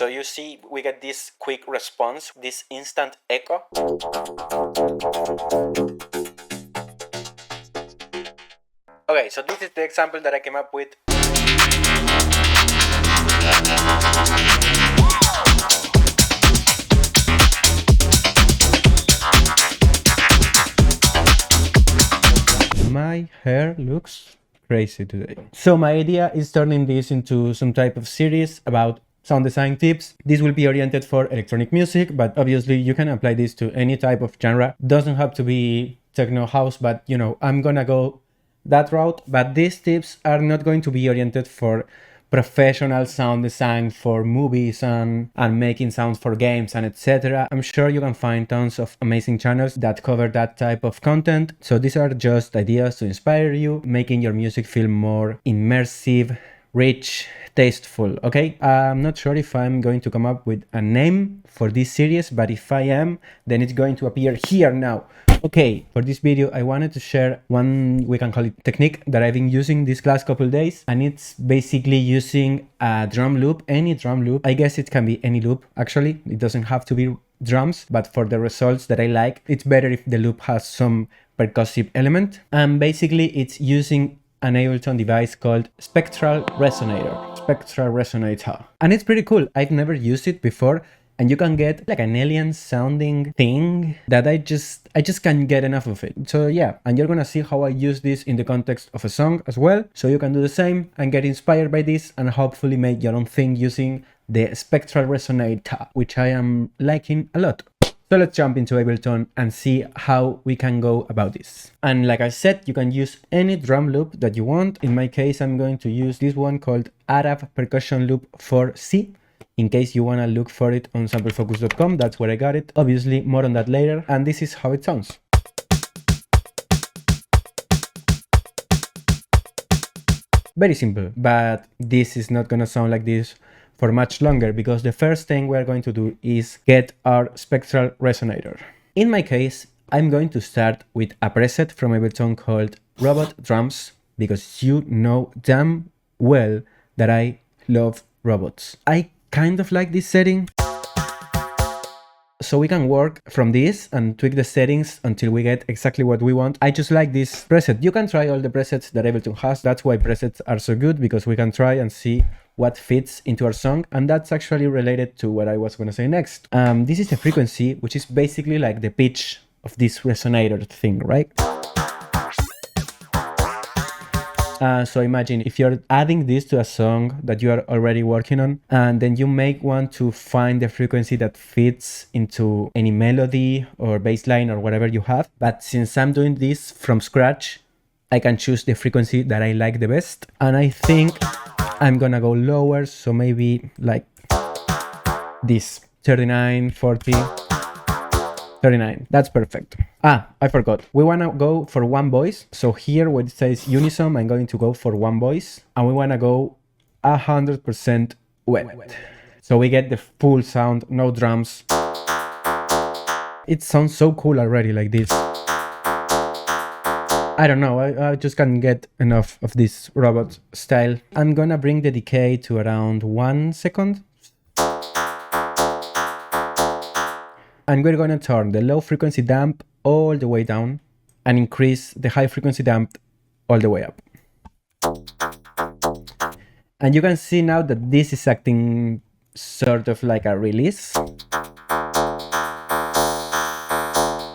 So you see we get this quick response, this instant echo. Okay, so this is the example that I came up with. My hair looks crazy today. So my idea is turning this into some type of series about sound design tips. This will be oriented for electronic music, but obviously you can apply this to any type of genre. Doesn't have to be techno house, but you know, I'm gonna go that route. But these tips are not going to be oriented for professional sound design for movies and making sounds for games and etc. I'm sure you can find tons of amazing channels that cover that type of content. So these are just ideas to inspire you, making your music feel more immersive, rich, tasteful. Okay, I'm not sure if I'm going to come up with a name for this series, but if I am, then it's going to appear here now. Okay, for this video I wanted to share one, we can call it technique, that I've been using these last couple days, and it's basically using a drum loop, any drum loop. I guess it can be any loop actually, it doesn't have to be drums, but for the results that I like, it's better if the loop has some percussive element. And basically it's using an Ableton device called Spectral Resonator. Spectral Resonator. And it's pretty cool. I've never used it before, and you can get like an alien sounding thing that I just can't get enough of it. So yeah, and you're gonna see how I use this in the context of a song as well. So you can do the same and get inspired by this and hopefully make your own thing using the Spectral Resonator, which I am liking a lot. So let's jump into Ableton and see how we can go about this. And like I said, you can use any drum loop that you want. In my case, I'm going to use this one called Arab Percussion Loop 4C. In case you want to look for it on samplefocus.com, that's where I got it. Obviously, more on that later. And this is how it sounds. Very simple, but this is not gonna sound like this for much longer, because the first thing we're going to do is get our Spectral Resonator. In my case, I'm going to start with a preset from Ableton called Robot Drums, because you know damn well that I love robots. I kind of like this setting, so we can work from this and tweak the settings until we get exactly what we want. I just like this preset. You can try all the presets that Ableton has. That's why presets are so good, because we can try and see what fits into our song. And that's actually related to what I was going to say next. This is the frequency, which is basically like the pitch of this resonator thing, right? So imagine if you're adding this to a song that you are already working on, and then you make one to find the frequency that fits into any melody or bass line or whatever you have. But since I'm doing this from scratch, I can choose the frequency that I like the best. And I think I'm gonna go lower, so maybe like this, 39, 40, 39. That's perfect. I forgot. We wanna go for one voice. So here where it says unison, I'm going to go for one voice, and we wanna go 100% wet. So we get the full sound, no drums. It sounds so cool already like this. I don't know, I just can't get enough of this robot style. I'm gonna bring the decay to around 1 second. And we're gonna turn the low frequency damp all the way down and increase the high frequency damp all the way up. And you can see now that this is acting sort of like a release.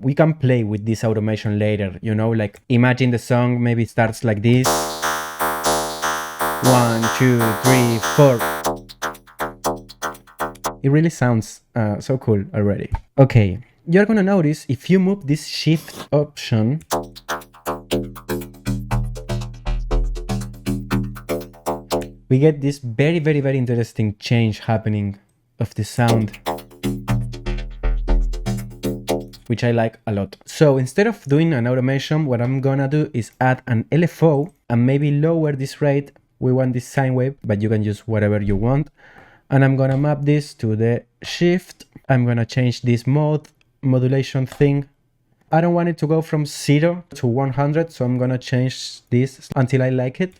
We can play with this automation later, you know, like imagine the song maybe starts like this. 1, 2, 3, 4. It really sounds so cool already. Okay, you're gonna notice if you move this shift option, we get this very interesting change happening of the sound, which I like a lot. So instead of doing an automation, what I'm gonna do is add an LFO and maybe lower this rate. We want this sine wave, but you can use whatever you want. And I'm gonna map this to the shift. I'm gonna change this modulation thing. I don't want it to go from 0 to 100, so I'm gonna change this until I like it.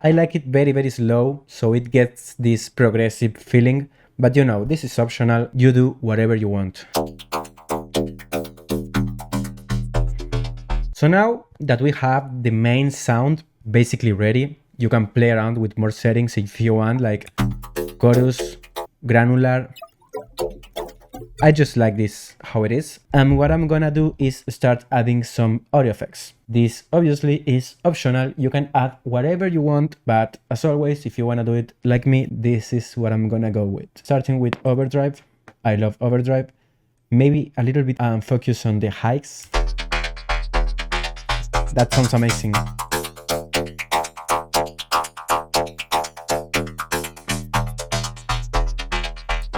I like it very, very slow, so it gets this progressive feeling. But you know, this is optional, you do whatever you want. So now that we have the main sound basically ready, you can play around with more settings if you want, like chorus, granular. I just like this how it is. And what I'm gonna do is start adding some audio effects. This obviously is optional. You can add whatever you want, but as always, if you wanna do it like me, this is what I'm gonna go with. Starting with overdrive. I love overdrive. Maybe a little bit focus on the highs. That sounds amazing.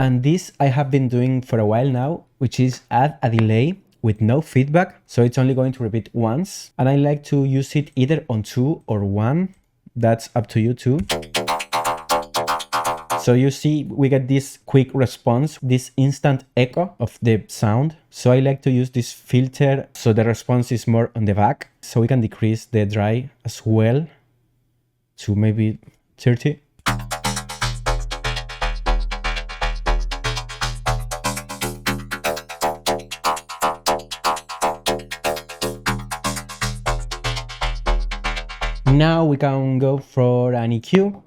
And this I have been doing for a while now, which is add a delay with no feedback. So it's only going to repeat once. And I like to use it either on 2 or 1. That's up to you too. So you see, we get this quick response, this instant echo of the sound. So I like to use this filter so the response is more on the back. So we can decrease the dry as well to maybe 30. Now we can go for an EQ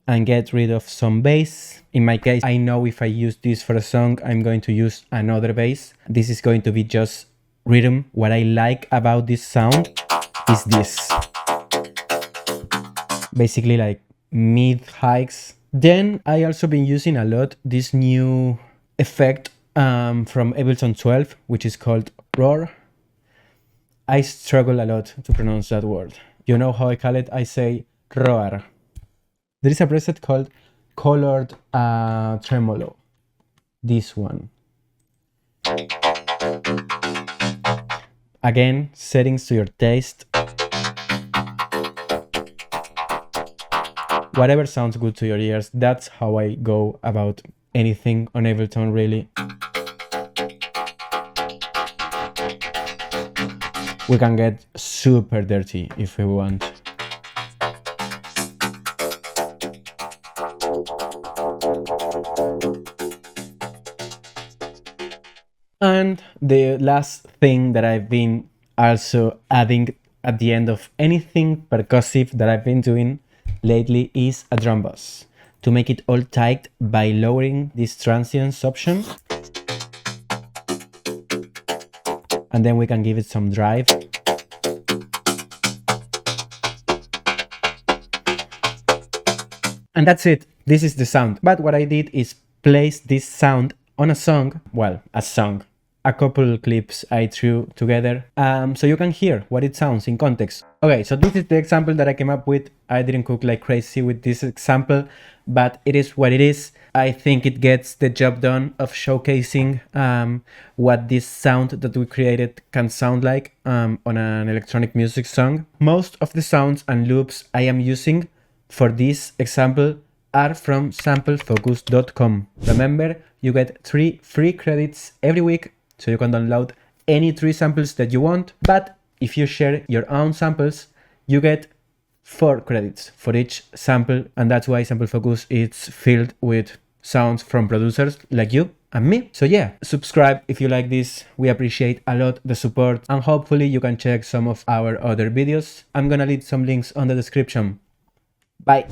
and get rid of some bass. In my case, I know if I use this for a song, I'm going to use another bass. This is going to be just rhythm. What I like about this sound is this. Basically like mid-highs. Then I also been using a lot this new effect from Ableton 12, which is called roar. I struggle a lot to pronounce that word. You know how I call it? I say roar. There is a preset called colored tremolo. This one. Again, settings to your taste. Whatever sounds good to your ears, that's how I go about anything on Ableton, really. We can get super dirty if we want. And the last thing that I've been also adding at the end of anything percussive that I've been doing lately is a drum bass, to make it all tight by lowering this transients option. And then we can give it some drive. And that's it. This is the sound. But what I did is place this sound on a song, well, a song, a couple clips I threw together, so you can hear what it sounds in context. Okay, so this is the example that I came up with. I didn't cook like crazy with this example, but it is what it is. I think it gets the job done of showcasing what this sound that we created can sound like on an electronic music song. Most of the sounds and loops I am using for this example are from samplefocus.com. Remember, you get 3 free credits every week, so you can download any 3 samples that you want. But if you share your own samples, you get 4 credits for each sample, and that's why Sample Focus is filled with sounds from producers like you and me. So yeah, subscribe if you like this. We appreciate a lot the support, and hopefully you can check some of our other videos. I'm gonna leave some links on the description. Bye.